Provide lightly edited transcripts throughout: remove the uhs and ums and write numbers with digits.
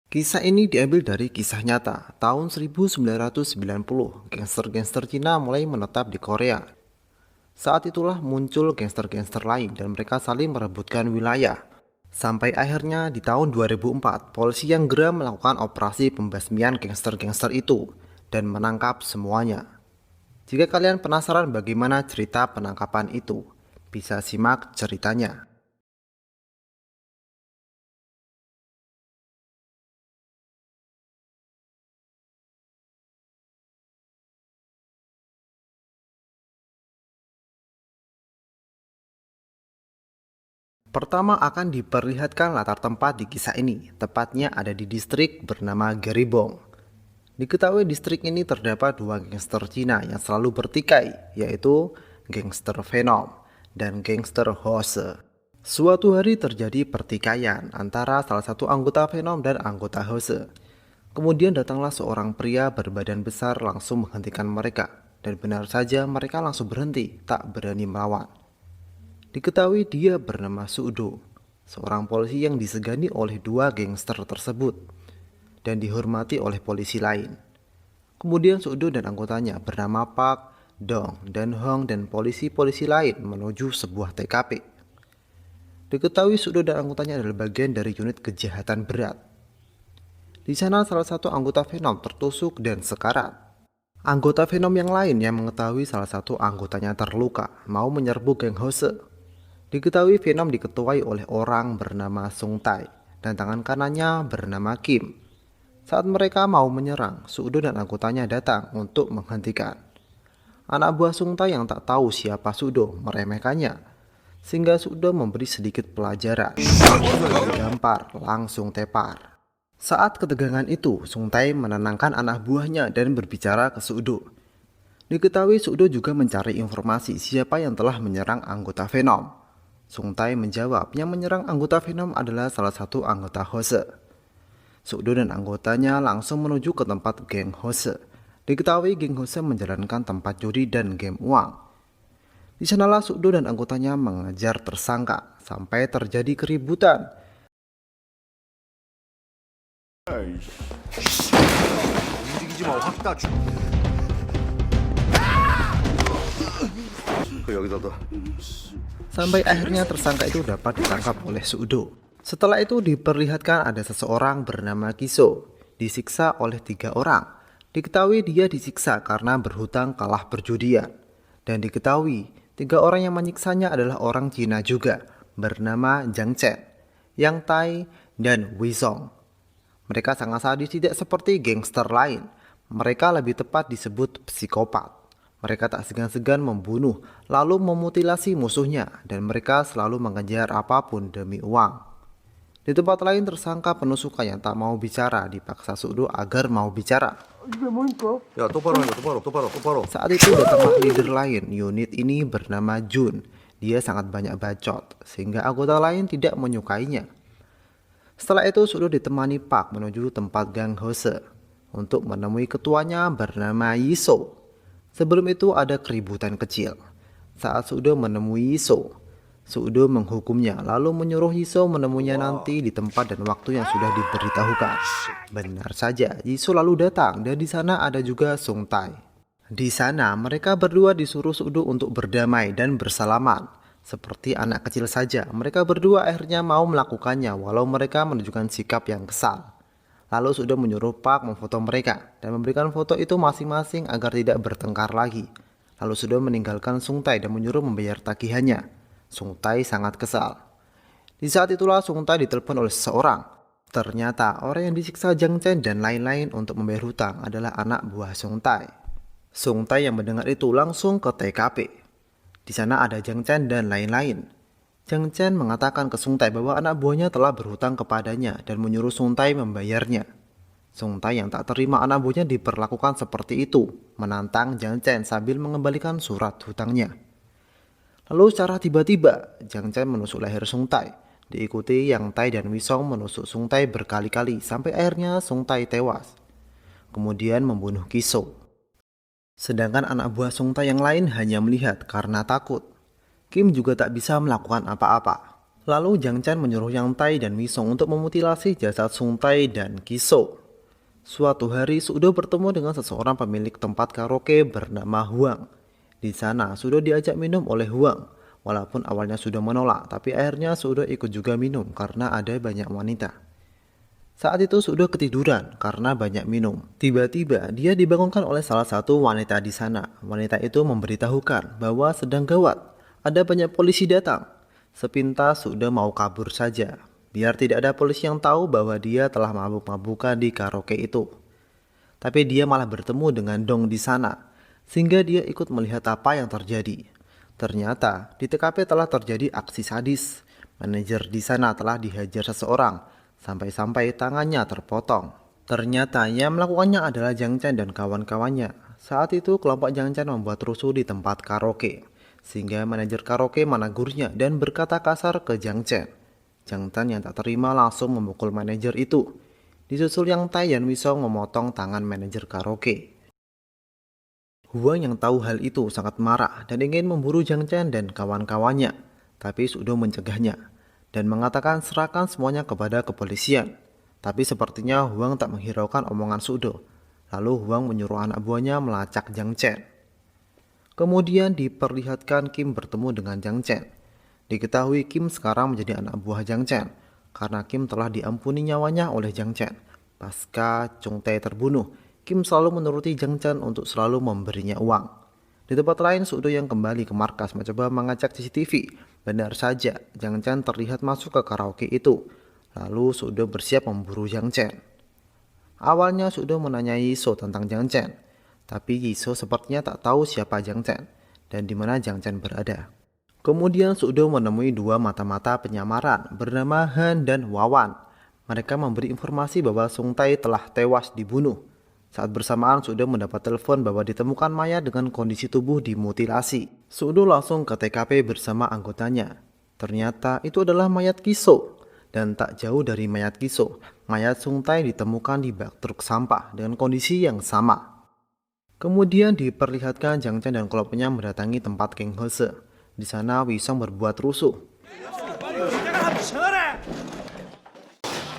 Kisah ini diambil dari kisah nyata. Tahun 1990, gangster-gangster Cina mulai menetap di Korea. Saat itulah muncul gangster-gangster lain dan mereka saling merebutkan wilayah. Sampai akhirnya di tahun 2004, polisi yang geram melakukan operasi pembasmian gangster-gangster itu dan menangkap semuanya. Jika kalian penasaran bagaimana cerita penangkapan itu, bisa simak ceritanya. Pertama akan diperlihatkan latar tempat di kisah ini, tepatnya ada di distrik bernama Geribong. Diketahui distrik ini terdapat dua gangster Cina yang selalu bertikai, yaitu gangster Venom dan gangster Hose. Suatu hari terjadi pertikaian antara salah satu anggota Venom dan anggota Hose. Kemudian datanglah seorang pria berbadan besar langsung menghentikan mereka. Dan benar saja mereka langsung berhenti, tak berani melawan. Diketahui dia bernama Sudo, seorang polisi yang disegani oleh dua gangster tersebut dan dihormati oleh polisi lain. Kemudian Sudo dan anggotanya bernama Park, Dong, dan Hong dan polisi-polisi lain menuju sebuah TKP. Diketahui Sudo dan anggotanya adalah bagian dari unit kejahatan berat. Di sana salah satu anggota Venom tertusuk dan sekarat. Anggota Venom yang lain yang mengetahui salah satu anggotanya terluka mau menyerbu geng Hose. Diketahui Venom diketuai oleh orang bernama Sung Tai dan tangan kanannya bernama Kim. Saat mereka mau menyerang, Sudo dan anggotanya datang untuk menghentikan. Anak buah Sung Tai yang tak tahu siapa Sudo meremehkannya, sehingga Sudo memberi sedikit pelajaran. Gampar langsung tepar. Saat ketegangan itu, Sung Tai menenangkan anak buahnya dan berbicara ke Sudo. Diketahui Sudo juga mencari informasi siapa yang telah menyerang anggota Venom. Sung Tai menjawab yang menyerang anggota Venom adalah salah satu anggota Hose. Sudo dan anggotanya langsung menuju ke tempat geng Hose. Diketahui geng Hose menjalankan tempat judi dan game uang. Di sanalah Sudo dan anggotanya mengejar tersangka sampai terjadi keributan. Sampai akhirnya tersangka itu dapat ditangkap oleh Sudo. Setelah itu diperlihatkan ada seseorang bernama Kiso disiksa oleh 3 orang. Diketahui dia disiksa karena berhutang kalah perjudian. Dan diketahui 3 orang yang menyiksanya adalah orang Cina juga bernama Zhang Chen, Yang Tai, dan Wei Song. Mereka sangat sadis tidak seperti gangster lain. Mereka lebih tepat disebut psikopat. Mereka tak segan-segan membunuh, lalu memutilasi musuhnya, dan mereka selalu mengejar apapun demi uang. Di tempat lain tersangka penusukan yang tak mau bicara dipaksa Sudo agar mau bicara. Saat itu datanglah leader lain, unit ini bernama Jun. Dia sangat banyak bacot, sehingga anggota lain tidak menyukainya. Setelah itu Sudo ditemani Park menuju tempat gang Hose untuk menemui ketuanya bernama Yiso. Sebelum itu ada keributan kecil. Saat Sudo menemui Yiso, Sudo menghukumnya lalu menyuruh Yiso menemuinya nanti di tempat dan waktu yang sudah diberitahukan. Benar saja, Yiso lalu datang dan di sana ada juga Sung Tai. Di sana mereka berdua disuruh Sudo untuk berdamai dan bersalaman. Seperti anak kecil saja, mereka berdua akhirnya mau melakukannya walau mereka menunjukkan sikap yang kesal. Lalu Sudo menyuruh Park memfoto mereka dan memberikan foto itu masing-masing agar tidak bertengkar lagi. Lalu Sudo meninggalkan Sung Tai dan menyuruh membayar tagihannya. Sung Tai sangat kesal. Di saat itulah Sung Tai ditelepon oleh seseorang. Ternyata orang yang disiksa Zhang Chen dan lain-lain untuk membayar hutang adalah anak buah Sung Tai. Sung Tai yang mendengar itu langsung ke TKP. Di sana ada Zhang Chen dan lain-lain. Zhang Chen mengatakan ke Sung Tai bahwa anak buahnya telah berhutang kepadanya dan menyuruh Sung Tai membayarnya. Sung Tai yang tak terima anak buahnya diperlakukan seperti itu, menantang Zhang Chen sambil mengembalikan surat hutangnya. Lalu secara tiba-tiba, Zhang Chen menusuk leher Sung Tai, diikuti Yang Tai dan Wei Song menusuk Sung Tai berkali-kali sampai akhirnya Sung Tai tewas. Kemudian membunuh Kiso. Sedangkan anak buah Sung Tai yang lain hanya melihat karena takut. Kim juga tak bisa melakukan apa-apa. Lalu Jiang Chen menyuruh Yang Tai dan Wisong untuk memutilasi jasad Sung Tai dan Kiso. Suatu hari Sudo bertemu dengan seseorang pemilik tempat karaoke bernama Huang. Di sana Sudo diajak minum oleh Huang. Walaupun awalnya Sudo menolak, tapi akhirnya Sudo ikut juga minum karena ada banyak wanita. Saat itu Sudo ketiduran karena banyak minum. Tiba-tiba dia dibangunkan oleh salah satu wanita di sana. Wanita itu memberitahukan bahwa sedang gawat, ada banyak polisi datang. Sepintas Sudo mau kabur saja, biar tidak ada polisi yang tahu bahwa dia telah mabuk-mabukan di karaoke itu. Tapi dia malah bertemu dengan Dong di sana, sehingga dia ikut melihat apa yang terjadi. Ternyata di TKP telah terjadi aksi sadis. Manajer di sana telah dihajar seseorang, sampai-sampai tangannya terpotong. Ternyata yang melakukannya adalah Jiang Chen dan kawan-kawannya. Saat itu kelompok Jiang Chen membuat rusuh di tempat karaoke, sehingga manajer karaoke menegurnya dan berkata kasar ke Jiang Chen. Jiang Chen yang tak terima langsung memukul manajer itu. Disusul Yang Tai dan Wisong memotong tangan manajer karaoke. Huang yang tahu hal itu sangat marah dan ingin memburu Jiang Chen dan kawan-kawannya, tapi Sudo mencegahnya dan mengatakan serahkan semuanya kepada kepolisian. Tapi sepertinya Huang tak menghiraukan omongan Sudo. Lalu Huang menyuruh anak buahnya melacak Jiang Chen. Kemudian diperlihatkan Kim bertemu dengan Jiang Chen. Diketahui Kim sekarang menjadi anak buah Jiang Chen karena Kim telah diampuni nyawanya oleh Jiang Chen. Pasca Chung Tae terbunuh, Kim selalu menuruti Jiang Chen untuk selalu memberinya uang. Di tempat lain, Sudo yang kembali ke markas mencoba mengecek CCTV. Benar saja, Jiang Chen terlihat masuk ke karaoke itu. Lalu Sudo bersiap memburu Jiang Chen. Awalnya Sudo menanyai Yiso tentang Jiang Chen, tapi Yiso sepertinya tak tahu siapa Jiang Chen dan di mana Jiang Chen berada. Kemudian Sudo menemui dua mata-mata penyamaran bernama Han dan Wawan. Mereka memberi informasi bahwa Sung Tai telah tewas dibunuh. Saat bersamaan Sudo mendapat telepon bahwa ditemukan mayat dengan kondisi tubuh dimutilasi. Sudo langsung ke TKP bersama anggotanya. Ternyata itu adalah mayat Kiso. Dan tak jauh dari mayat Kiso, mayat Sung Tai ditemukan di bak truk sampah dengan kondisi yang sama. Kemudian diperlihatkan Jiang Chen dan kelompoknya mendatangi tempat King Hose. Di sana Wisong berbuat rusuh.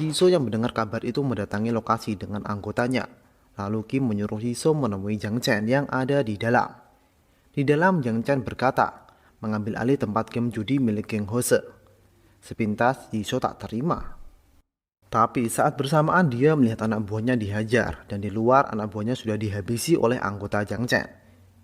Yiso yang mendengar kabar itu mendatangi lokasi dengan anggotanya. Lalu Kim menyuruh Yiso menemui Jiang Chen yang ada di dalam. Di dalam Jiang Chen berkata, mengambil alih tempat game judi milik King Hose. Sepintas Yiso tak terima. Tapi saat bersamaan dia melihat anak buahnya dihajar dan di luar anak buahnya sudah dihabisi oleh anggota Jiang Chen.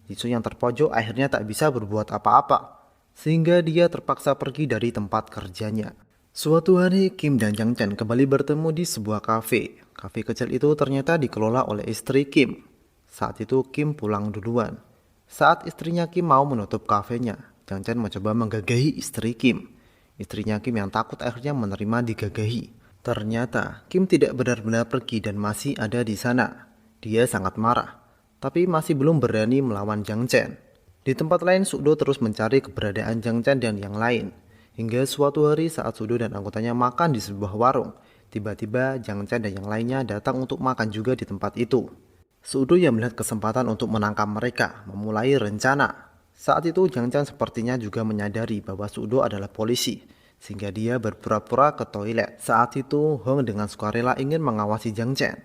Yiso yang terpojok akhirnya tak bisa berbuat apa-apa, sehingga dia terpaksa pergi dari tempat kerjanya. Suatu hari Kim dan Jiang Chen kembali bertemu di sebuah kafe. Kafe kecil itu ternyata dikelola oleh istri Kim. Saat itu Kim pulang duluan. Saat istrinya Kim mau menutup kafenya, Jiang Chen mencoba menggagahi istri Kim. Istrinya Kim yang takut akhirnya menerima digagahi. Ternyata Kim tidak benar-benar pergi dan masih ada di sana. Dia sangat marah, tapi masih belum berani melawan Jiang Chen. Di tempat lain Sudo terus mencari keberadaan Jiang Chen dan yang lain. Hingga suatu hari saat Sudo dan anggotanya makan di sebuah warung, tiba-tiba Jiang Chen dan yang lainnya datang untuk makan juga di tempat itu. Sudo yang melihat kesempatan untuk menangkap mereka, memulai rencana. Saat itu Jiang Chen sepertinya juga menyadari bahwa Sudo adalah polisi, sehingga dia berpura-pura ke toilet. Saat itu Hong dengan sukarela ingin mengawasi Jiang Chen,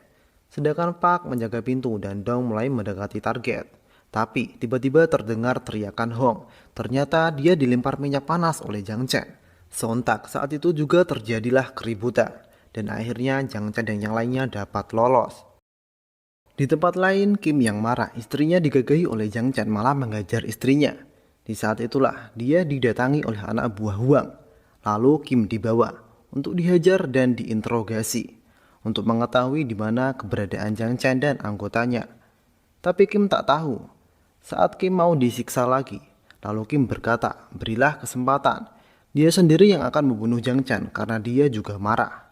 sedangkan Park menjaga pintu dan Dong mulai mendekati target. Tapi tiba-tiba terdengar teriakan Hong. Ternyata dia dilempar minyak panas oleh Jiang Chen. Sontak saat itu juga terjadilah keributan. Dan akhirnya Jiang Chen dan yang lainnya dapat lolos. Di tempat lain Kim yang marah istrinya digagahi oleh Jiang Chen malah mengajar istrinya. Di saat itulah dia didatangi oleh anak buah Huang. Lalu Kim dibawa untuk dihajar dan diinterogasi untuk mengetahui di mana keberadaan Jiang Chen dan anggotanya. Tapi Kim tak tahu. Saat Kim mau disiksa lagi, lalu Kim berkata, berilah kesempatan. Dia sendiri yang akan membunuh Jiang Chen karena dia juga marah.